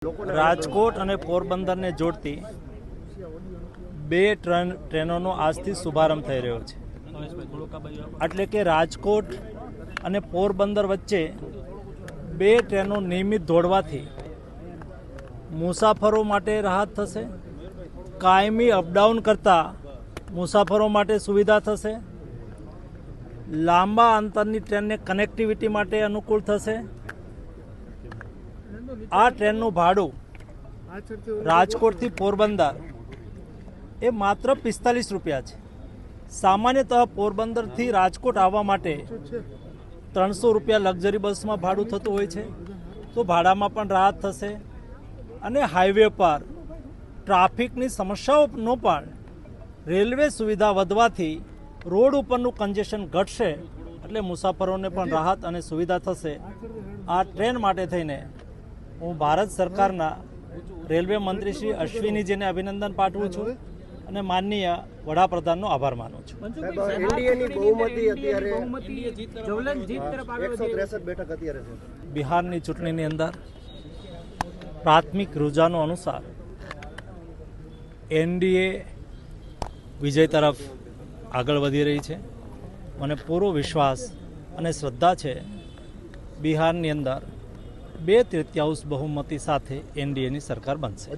રાજકોટ અને પોરબંદરને જોડતી બે ટ્રેનોનો આજથી શુભારંભ થઈ રહ્યો છે. એટલે કે રાજકોટ અને પોરબંદર વચ્ચે બે ટ્રેનો નિયમિત દોડવાથી મુસાફરો માટે રાહત થશે, કાયમી અપડાઉન કરતા મુસાફરો માટે સુવિધા થશે, લાંબા અંતરની ટ્રેનને કનેક્ટિવિટી માટે અનુકૂળ થશે. આ ટ્રેનનું ભાડું રાજકોટથી પોરબંદર એ માત્ર 45 રૂપિયા છે. સામાન્યતઃ પોરબંદરથી રાજકોટ આવવા માટે 300 રૂપિયા લક્ઝરી બસમાં ભાડું થતું હોય છે. તો ભાડામાં પણ રાહત થશે અને હાઈવે પર ટ્રાફિકની સમસ્યાઓનો પણ રેલવે સુવિધા વધવાથી રોડ ઉપરનું કન્જેશન ઘટશે, એટલે મુસાફરોને પણ રાહત અને સુવિધા થશે. આ ટ્રેન માટે થઈને હું ભારત સરકારના રેલવે મંત્રી શ્રી અશ્વિનીજીને અભિનંદન પાઠવું છું અને માનનીય વડાપ્રધાનનો આભાર માનું છું. બિહારની ચૂંટણીની અંદર પ્રાથમિક રૂઝાનો અનુસાર એનડીએ વિજય તરફ આગળ વધી રહી છે. મને પૂરો વિશ્વાસ અને શ્રદ્ધા છે બિહારની અંદર 2/3 બહુમતી સાથે એનડીએની સરકાર બનશે.